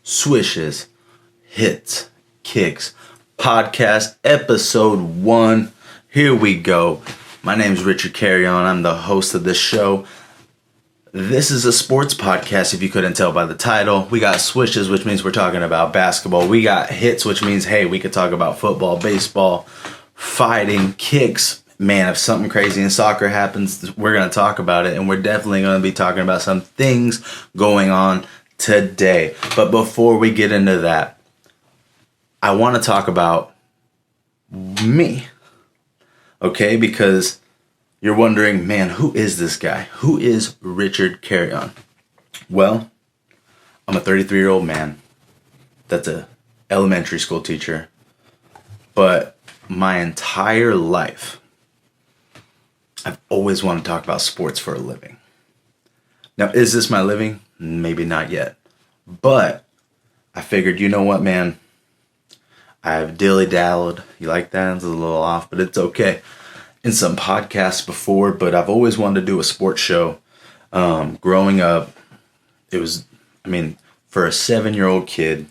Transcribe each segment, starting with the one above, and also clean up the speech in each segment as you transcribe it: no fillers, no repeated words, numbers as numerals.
Swishes, Hits, Kicks, podcast episode 1. Here we go. My name is Richard Carrion. I'm the host of this show. This is a sports podcast, if you couldn't tell by the title. We got Swishes, which means we're talking about basketball. We got Hits, which means, hey, we could talk about football, baseball, fighting, kicks. Man, if something crazy in soccer happens, we're going to talk about it. And we're definitely going to be talking about some things going on today. But before we get into that, I want to talk about me. Okay, because you're wondering, man, who is this guy? Who is Richard Carrion? Well, I'm a 33-year-old man that's a elementary school teacher. But my entire life, I've always wanted to talk about sports for a living. Now, is this my living? Maybe not yet. But I figured, you know what, man? I've dilly-dalled. You like that? It's a little off, but it's okay. In some podcasts before, but I've always wanted to do a sports show. Growing up, it was, for a 7-year-old kid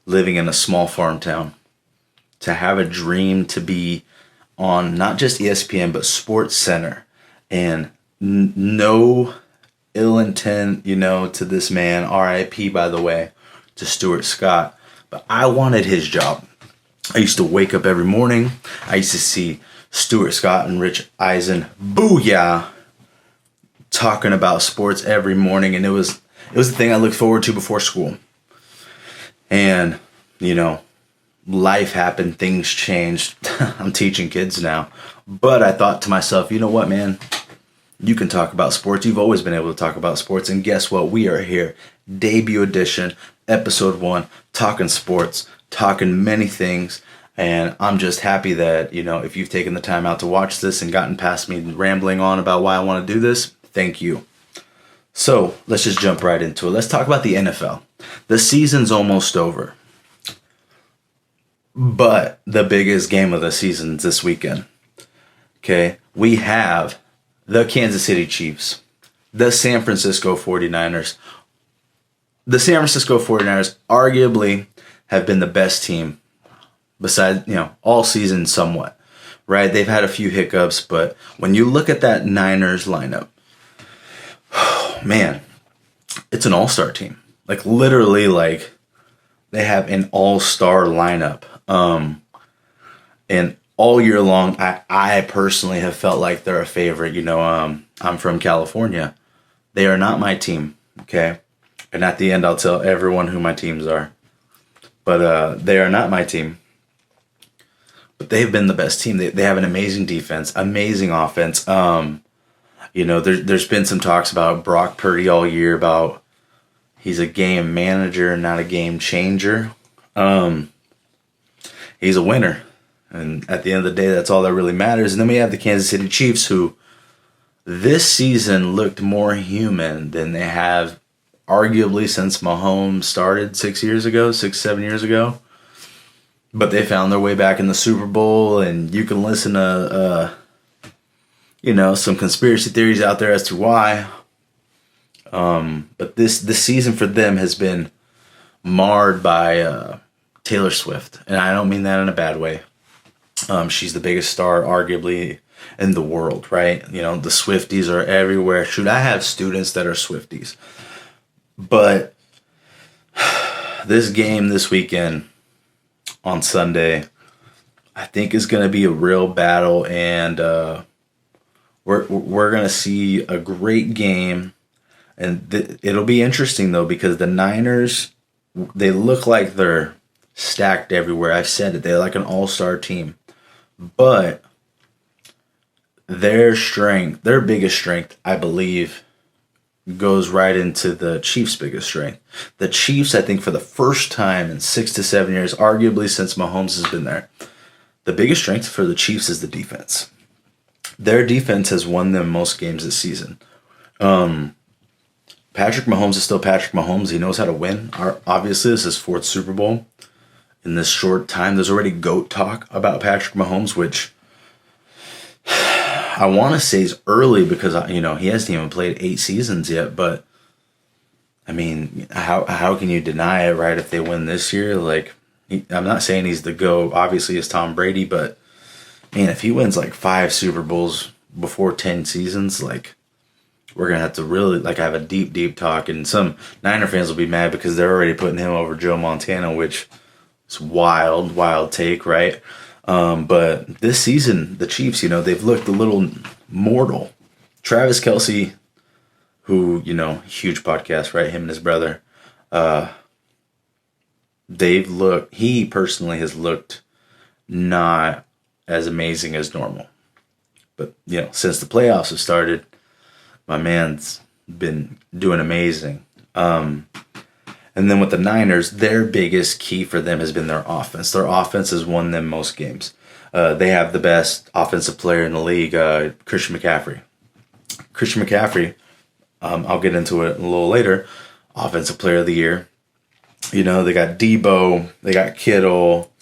living in a small farm town, to have a dream to be on not just ESPN, but Sports Center. And no ill intent, to this man, R.I.P. by the way, to Stuart Scott. But I wanted his job. I used to wake up every morning. I used to see Stuart Scott and Rich Eisen, booyah, talking about sports every morning. And it was the thing I looked forward to before school. And, life happened, things changed. I'm teaching kids now. But I thought to myself, you know what, man? You can talk about sports. You've always been able to talk about sports. And guess what? We are here. Debut edition, episode 1, talking sports, talking many things. And I'm just happy that, if you've taken the time out to watch this and gotten past me rambling on about why I want to do this, thank you. So let's just jump right into it. Let's talk about the NFL. The season's almost over. But the biggest game of the season is this weekend. Okay, we have the Kansas City Chiefs, the San Francisco 49ers. The San Francisco 49ers arguably have been the best team besides, all season somewhat, right? They've had a few hiccups, but when you look at that Niners lineup, man, it's an all-star team. Literally, they have an all-star lineup. And all year long, I personally have felt like they're a favorite. I'm from California. They are not my team, okay? And at the end, I'll tell everyone who my teams are. But they are not my team. But they've been the best team. They have an amazing defense, amazing offense. There's been some talks about Brock Purdy all year about he's a game manager, not a game changer. He's a winner. And at the end of the day, that's all that really matters. And then we have the Kansas City Chiefs, who this season looked more human than they have arguably since Mahomes started 7 years ago. But they found their way back in the Super Bowl, and you can listen to, some conspiracy theories out there as to why. But this season for them has been marred by Taylor Swift. And I don't mean that in a bad way. She's the biggest star, arguably, in the world, right? The Swifties are everywhere. Shoot, I have students that are Swifties. But this game this weekend on Sunday, I think is going to be a real battle. And we're going to see a great game. And it'll be interesting, though, because the Niners, they look like they're stacked everywhere. I've said it. They're like an all-star team. But their biggest strength, I believe, goes right into the Chiefs' biggest strength. The Chiefs, I think, for the first time in 6 to 7 years, arguably since Mahomes has been there, the biggest strength for the Chiefs is the defense. Their defense has won them most games this season. Patrick Mahomes is still Patrick Mahomes. He knows how to win. Obviously, this is his 4th Super Bowl. In this short time, there's already GOAT talk about Patrick Mahomes, which I want to say is early because, he hasn't even played 8 seasons yet. But I mean, how can you deny it, right? If they win this year, like, I'm not saying he's the GOAT. Obviously, it's Tom Brady, but man, if he wins like 5 Super Bowls before 10 seasons, like, we're gonna have to really like have a deep talk. And some Niner fans will be mad because they're already putting him over Joe Montana, which is wild take, right? But this season, the Chiefs, they've looked a little mortal. Travis Kelce, who, huge podcast, right? Him and his brother. He personally has looked not as amazing as normal. But, since the playoffs have started, my man's been doing amazing. And then with the Niners, their biggest key for them has been their offense. Their offense has won them most games. They have the best offensive player in the league, Christian McCaffrey. I'll get into it a little later. Offensive player of the year. They got Debo. They got Kittle.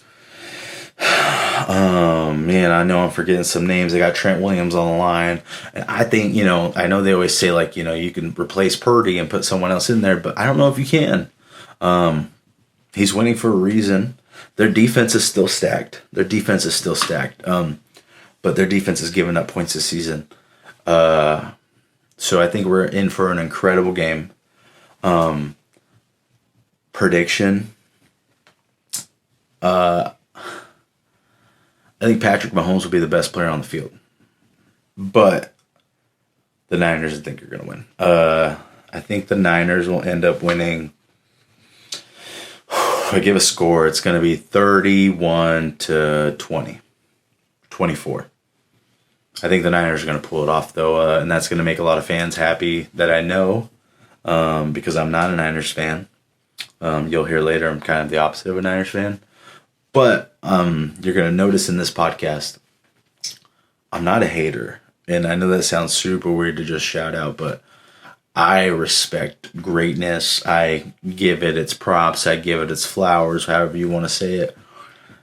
Man, I know I'm forgetting some names. They got Trent Williams on the line. And I think, I know they always say, like, you can replace Purdy and put someone else in there, but I don't know if you can. He's winning for a reason. Their defense is still stacked. But their defense is giving up points this season. So I think we're in for an incredible game. Prediction. I think Patrick Mahomes will be the best player on the field. But the Niners, I think, are going to win. I think the Niners will end up winning. If I give a score, it's going to be 31-20. 24. I think the Niners are going to pull it off, though, and that's going to make a lot of fans happy that I know, because I'm not a Niners fan. You'll hear later I'm kind of the opposite of a Niners fan. But you're going to notice in this podcast, I'm not a hater. And I know that sounds super weird to just shout out, but I respect greatness. I give it its props. I give it its flowers, however you want to say it.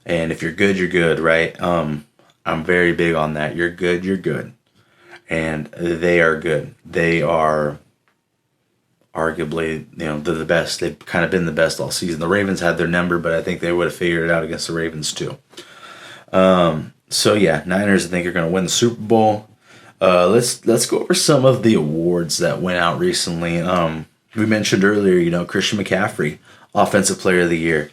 And if you're good, you're good, right? I'm very big on that. You're good, you're good. And they are good. They are arguably, they're the best. They've kind of been the best all season. The Ravens had their number, but I think they would have figured it out against the Ravens too. So yeah, Niners, I think, are going to win the Super Bowl. Let's go over some of the awards that went out recently. We mentioned earlier, Christian McCaffrey, Offensive Player of the Year.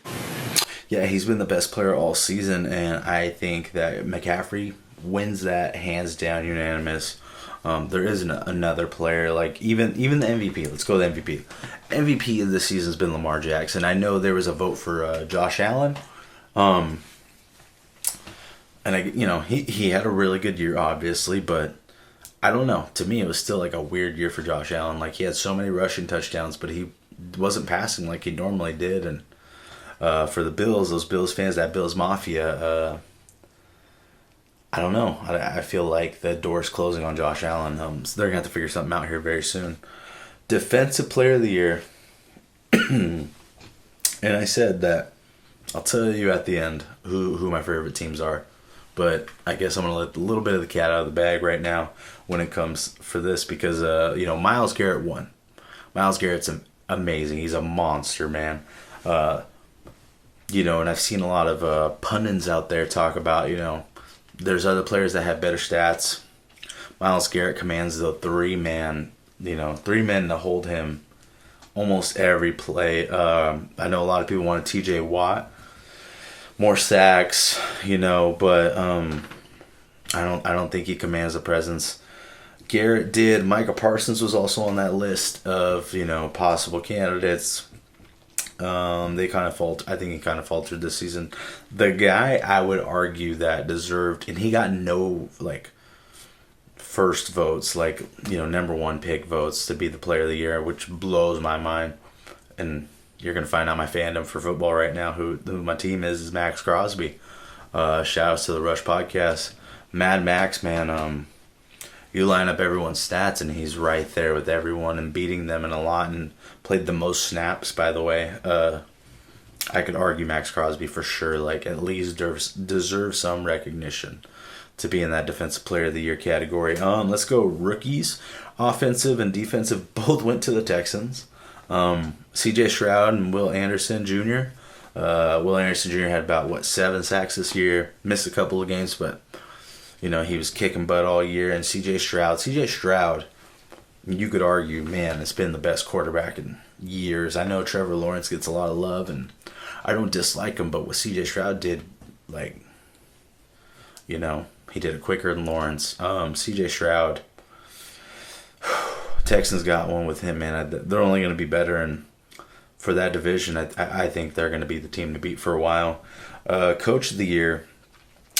Yeah, he's been the best player all season, and I think that McCaffrey wins that hands down, unanimous. There isn't another player, like even the MVP. Let's go with the MVP. MVP of this season has been Lamar Jackson. I know there was a vote for Josh Allen. And he had a really good year, obviously, but I don't know. To me, it was still like a weird year for Josh Allen. Like, he had so many rushing touchdowns, but he wasn't passing like he normally did. And for the Bills, those Bills fans, that Bills Mafia, I don't know. I feel like the door's closing on Josh Allen. So they're going to have to figure something out here very soon. Defensive Player of the Year. And I said that I'll tell you at the end who my favorite teams are. But I guess I'm going to let a little bit of the cat out of the bag right now when it comes for this because, Myles Garrett won. Myles Garrett's amazing. He's a monster, man. And I've seen a lot of pundits out there talk about, there's other players that have better stats. Myles Garrett commands the three men to hold him almost every play. I know a lot of people wanted TJ Watt, more sacks, but I don't think he commands the presence Garrett did. Micah Parsons was also on that list of possible candidates. I think he kind of faltered this season. The guy I would argue that deserved, and he got no first votes, number one pick votes to be the player of the year, which blows my mind. And you're gonna find out my fandom for football right now. Who my team is Max Crosby. Shout outs to the Rush Podcast. Mad Max, man. You line up everyone's stats, and he's right there with everyone and beating them in a lot, and played the most snaps, by the way. I could argue Max Crosby for sure, at least deserves some recognition to be in that Defensive Player of the Year category. Let's go rookies. Offensive and defensive both went to the Texans. C.J. Stroud and Will Anderson Jr. Will Anderson Jr. had about 7 sacks this year. Missed a couple of games, but he was kicking butt all year. And C.J. Stroud, you could argue, man, it's been the best quarterback in years. I know Trevor Lawrence gets a lot of love, and I don't dislike him, but what C.J. Stroud did, he did it quicker than Lawrence. C.J. Stroud, Texans got one with him, man. They're only going to be better, and for that division, I think they're going to be the team to beat for a while. Coach of the year,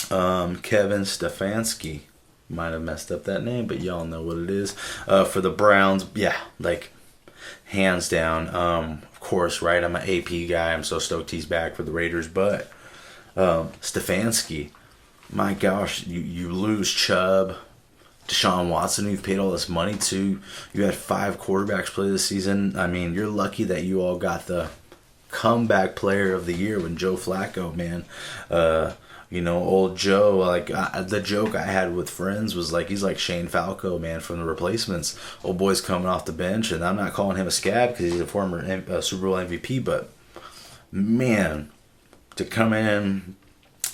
Kevin Stefanski. Might have messed up that name, but y'all know what it is. For the Browns, yeah, hands down. Of course, right? I'm an AP guy. I'm so stoked he's back for the Raiders. But Stefanski, my gosh, you lose Chubb, Deshaun Watson, you've paid all this money to. You had 5 quarterbacks play this season. I mean, you're lucky that you all got the comeback player of the year when Joe Flacco, man. Old Joe, the joke I had with friends was he's like Shane Falco, man, from the Replacements. Old boy's coming off the bench, and I'm not calling him a scab because he's a former Super Bowl MVP, but man, to come in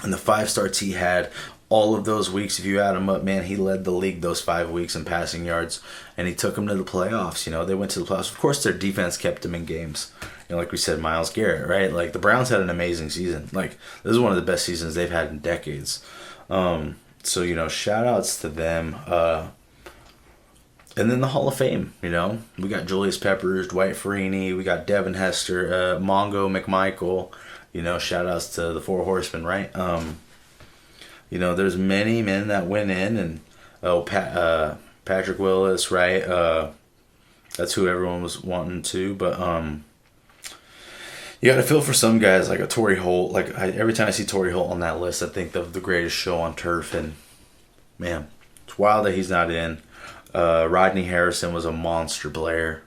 and the 5 starts he had, all of those weeks, if you add them up, man, he led the league those 5 weeks in passing yards, and he took them to the playoffs. They went to the playoffs. Of course, their defense kept them in games. Like we said, Myles Garrett, right? The Browns had an amazing season. This is one of the best seasons they've had in decades. So, shout outs to them. And then the Hall of Fame, we got Julius Peppers, Dwight Freeney, we got Devin Hester, Mongo McMichael, shout outs to the 4 Horsemen, right? There's many men that went in, and Patrick Willis, right? That's who everyone was wanting to, but you got to feel for some guys like a Torrey Holt. Every time I see Torrey Holt on that list, I think of the greatest show on turf, and man, it's wild that he's not in. Rodney Harrison was a monster player.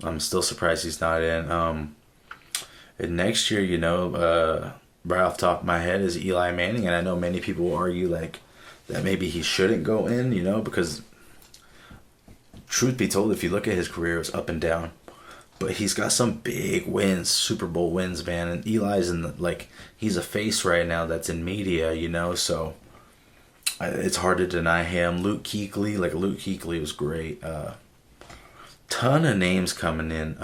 I'm still surprised he's not in. And next year, right off the top of my head is Eli Manning, and I know many people will argue that maybe he shouldn't go in, because truth be told, if you look at his career, it was up and down. But he's got some big wins, Super Bowl wins, man. And Eli's he's a face right now that's in media, so it's hard to deny him. Luke Kuechly was great. Ton of names coming in.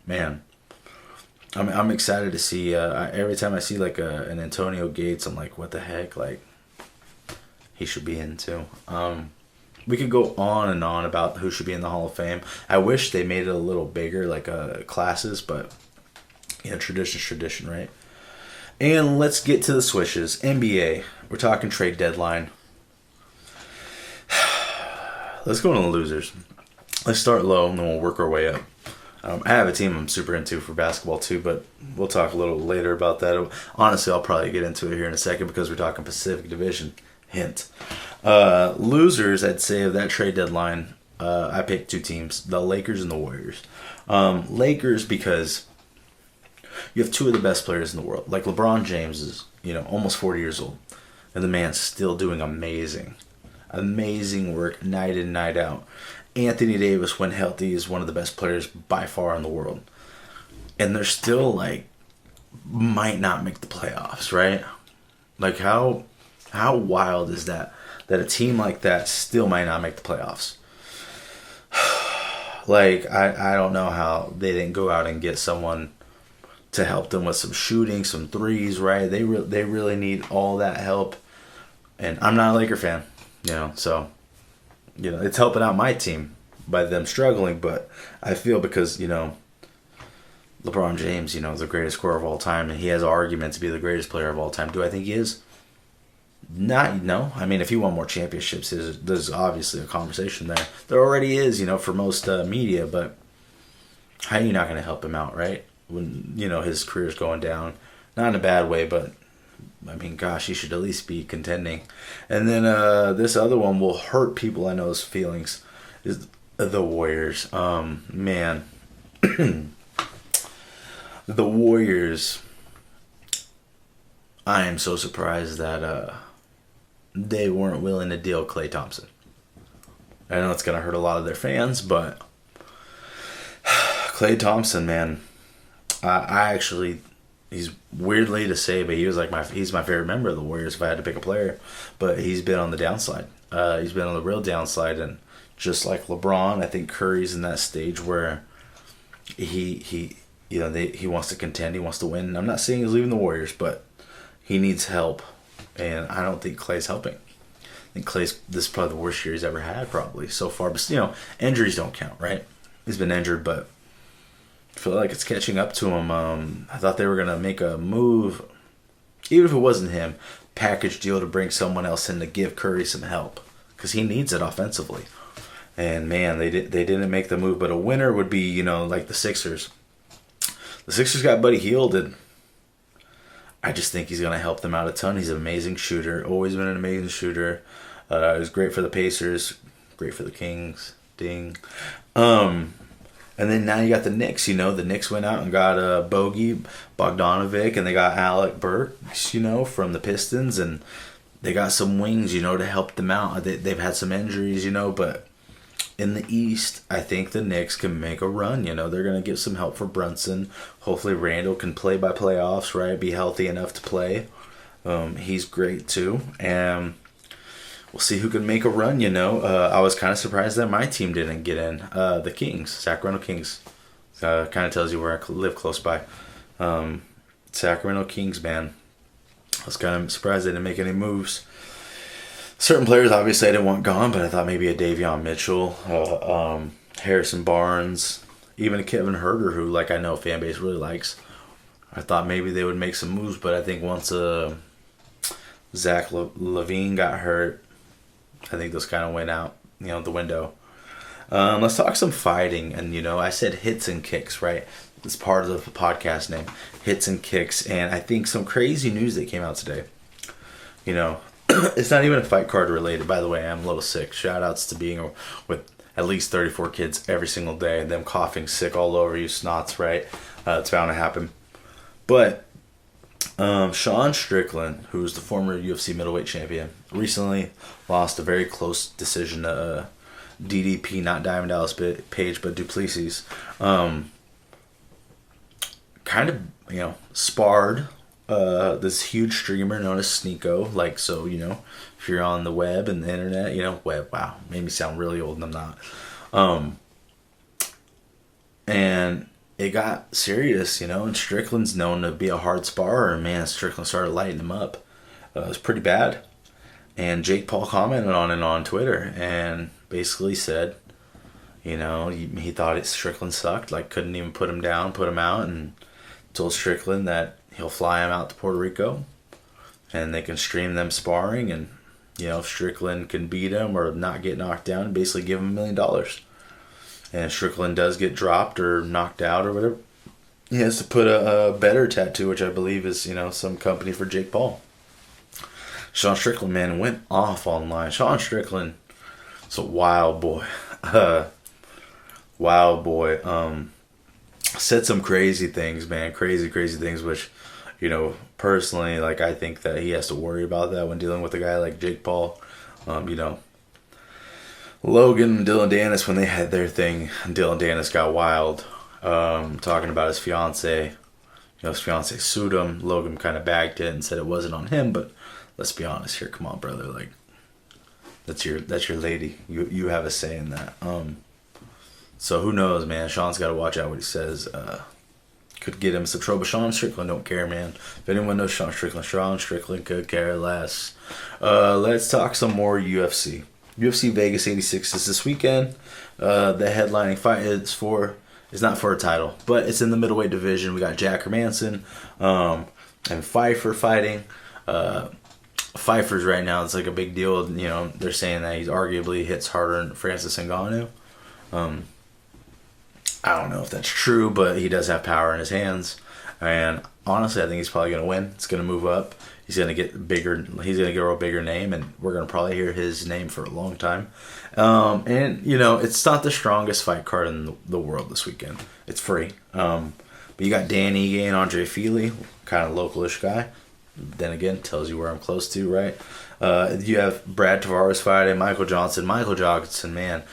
Man, I'm excited to see. Every time I see an Antonio Gates, I'm like, what the heck? He should be in too. We could go on and on about who should be in the Hall of Fame. I wish they made it a little bigger, classes, but tradition's tradition, right? And let's get to the swishes. NBA. We're talking trade deadline. Let's go to the losers. Let's start low, and then we'll work our way up. I have a team I'm super into for basketball too, but we'll talk a little later about that. Honestly, I'll probably get into it here in a second because we're talking Pacific Division. Hint. Losers, I'd say, of that trade deadline, I picked 2 teams, the Lakers and the Warriors. Lakers because you have 2 of the best players in the world. LeBron James is, almost 40 years old, and the man's still doing amazing work night in, night out. Anthony Davis, when healthy, is one of the best players by far in the world. And they're still, might not make the playoffs, right? How wild is that a team like that still might not make the playoffs? I don't know how they didn't go out and get someone to help them with some shooting, some threes, right? They really need all that help. And I'm not a Laker fan, so it's helping out my team by them struggling, but I feel because, LeBron James, is the greatest scorer of all time, and he has an argument to be the greatest player of all time. Do I think he is? No. I mean, if he won more championships, there's obviously a conversation there. There already is, for most media, but how are you not going to help him out, right? When, his career's going down. Not in a bad way, but, I mean, gosh, he should at least be contending. And then this other one will hurt people I know's feelings, is the Warriors. Man. The Warriors, I am so surprised that they weren't willing to deal Klay Thompson. I know it's going to hurt a lot of their fans, but Klay Thompson, man. I actually, he's weirdly to say, but he's my favorite member of the Warriors if I had to pick a player. But he's been on the downside. He's been on the real downside, and just like LeBron, I think Curry's in that stage where he wants to contend, he wants to win. And I'm not saying he's leaving the Warriors, but he needs help, and I don't think Klay's helping. I think this is probably the worst year he's ever had, probably so far. But injuries don't count, right? He's been injured, but I feel like it's catching up to him. I thought they were gonna make a move, even if it wasn't him, package deal to bring someone else in to give Curry some help because he needs it offensively. And man, they didn't make the move. But a winner would be like the Sixers. The Sixers got Buddy Hield, and I just think he's gonna help them out a ton. He's an amazing shooter, always been an amazing shooter. He was great for the Pacers, great for the Kings. Ding. And then now you got the Knicks. The Knicks went out and got Bogey Bogdanovic, and they got Alec Burks, from the Pistons, and they got some wings, to help them out. They've had some injuries, but in the East, I think the Knicks can make a run. They're going to get some help for Brunson. Hopefully Randall can play by playoffs, right? Be healthy enough to play. He's great too, and we'll see who can make a run, I was kind of surprised that my team didn't get in. The Kings, Sacramento Kings. Kind of tells you where I live close by. Sacramento Kings, man. I was kind of surprised they didn't make any moves. Certain players, obviously, I didn't want gone, but I thought maybe a Davion Mitchell, Harrison Barnes, even a Kevin Huerter, who, I know fan base really likes. I thought maybe they would make some moves, but I think once Zach LaVine got hurt, I think those kind of went out, the window. Let's talk some fighting. And, I said hits and kicks, right? It's part of the podcast name, hits and kicks. And I think some crazy news that came out today. It's not even a fight card related. By the way, I'm a little sick. Shout outs to being with at least 34 kids every single day. Them coughing sick all over you, snots, right? It's bound to happen. But Sean Strickland, who's the former UFC middleweight champion, recently lost a very close decision to DDP, not Diamond Dallas Page, but Duplessis. Kind of, sparred this huge streamer known as Sneeko. If you're on the web and the internet, wow, made me sound really old and I'm not. And it got serious, and Strickland's known to be a hard sparrer, and man, Strickland started lighting him up. It was pretty bad. And Jake Paul commented on it on Twitter and basically said, he thought Strickland sucked, couldn't even put him down, put him out, and told Strickland that he'll fly him out to Puerto Rico and they can stream them sparring, and if Strickland can beat him or not get knocked down, basically give him $1 million. And if Strickland does get dropped or knocked out or whatever, he has to put a better tattoo, which I believe is, some company for Jake Paul. Sean Strickland, man, went off online. Sean Strickland is a wild boy. Wild boy. Said some crazy things, man. Crazy things, which, personally, I think that he has to worry about that when dealing with a guy like Jake Paul. Logan and Dylan Dennis, when they had their thing, Dylan Dennis got wild, talking about his fiance. His fiance sued him. Logan kind of bagged it and said it wasn't on him, but let's be honest here. Come on, brother. That's your lady. You have a say in that. So who knows, man? Sean's got to watch out what he says. Could get him some trouble. Sean Strickland don't care, man. If anyone knows Sean Strickland could care less. Let's talk some more UFC. UFC Vegas 86 is this weekend. The headlining fight is not for a title, but it's in the middleweight division. We got Jack Hermanson and Pfeiffer fighting. Pfeiffer's right now, it's a big deal. They're saying that he's arguably hits harder than Francis Ngannou. I don't know if that's true, but he does have power in his hands. And honestly, I think he's probably going to win. It's going to move up. He's going to get bigger. He's going to get a bigger name, and we're going to probably hear his name for a long time. And, it's not the strongest fight card in the world this weekend. It's free. But you got Dan Ige and Andre Fili, kind of localish guy. Then again, tells you where I'm close to, right? You have Brad Tavares fighting Michael Johnson. Michael Johnson, man,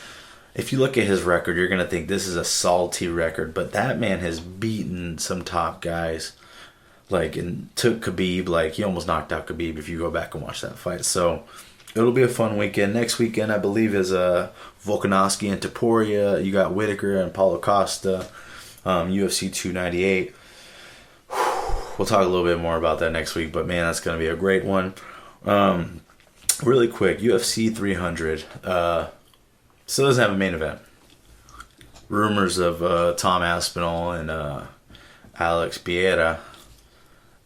if you look at his record, you're gonna think this is a salty record, but that man has beaten some top guys. Like, and took Khabib, like, he almost knocked out Khabib if you go back and watch that fight. So, it'll be a fun weekend. Next weekend, I believe, is Volkanovski and Topuria. You got Whitaker and Paulo Costa, UFC 298. We'll talk a little bit more about that next week, but man, that's going to be a great one. Really quick, UFC 300 still doesn't have a main event. Rumors of Tom Aspinall and Alex Pereira,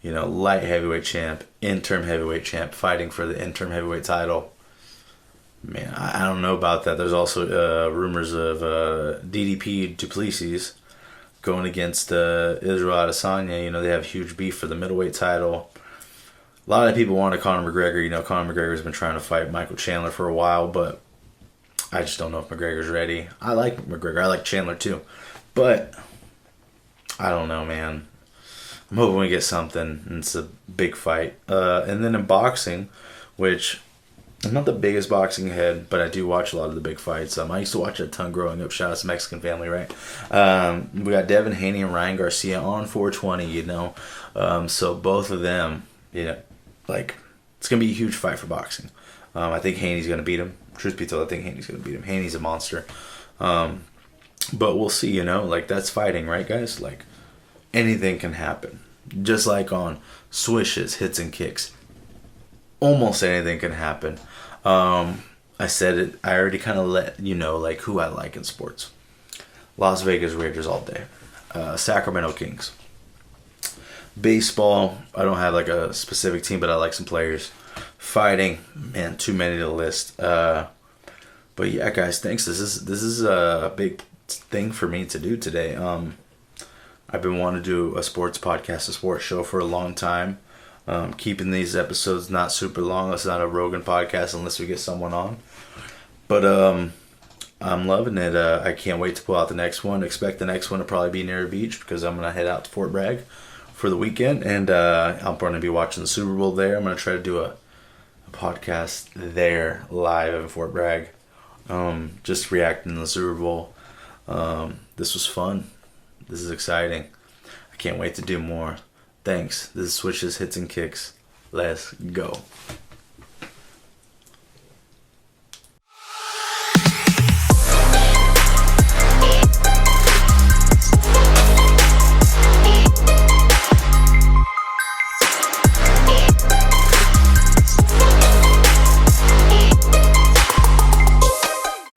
light heavyweight champ, interim heavyweight champ, fighting for the interim heavyweight title. Man, I don't know about that. There's also rumors of DDP Duplessis going against Israel Adesanya. They have huge beef for the middleweight title. A lot of people wanted Conor McGregor. Conor McGregor's been trying to fight Michael Chandler for a while, but I just don't know if McGregor's ready. I like McGregor. I like Chandler too. But I don't know, man. I'm hoping we get something, and it's a big fight. And then in boxing, which I'm not the biggest boxing head, but I do watch a lot of the big fights. I used to watch a ton growing up. Shout out to Mexican family, right? We got Devin, Haney, and Ryan Garcia on 420, So both of them, it's going to be a huge fight for boxing. I think Haney's going to beat him. Truth be told, I think Haney's going to beat him. Haney's a monster. But we'll see, that's fighting, right, guys? Like, anything can happen. Just like on Swishes, hits and kicks. Almost anything can happen. I said it. I already kind of let you know, who I like in sports. Las Vegas Raiders all day. Sacramento Kings. Baseball, I don't have a specific team, but I like some players. Fighting, man, too many to list. But yeah, guys, thanks. This is a big thing for me to do today. I've been wanting to do a sports podcast, a sports show for a long time. Keeping these episodes not super long. It's not a Rogan podcast unless we get someone on. But I'm loving it. I can't wait to pull out the next one. Expect the next one to probably be near a beach because I'm going to head out to Fort Bragg for the weekend. And I'm going to be watching the Super Bowl there. I'm going to try to do a podcast there live in Fort Bragg. Just reacting to the Super Bowl. This was fun. This is exciting. I can't wait to do more. Thanks. This is Swishes, Hits, and Kicks. Let's go.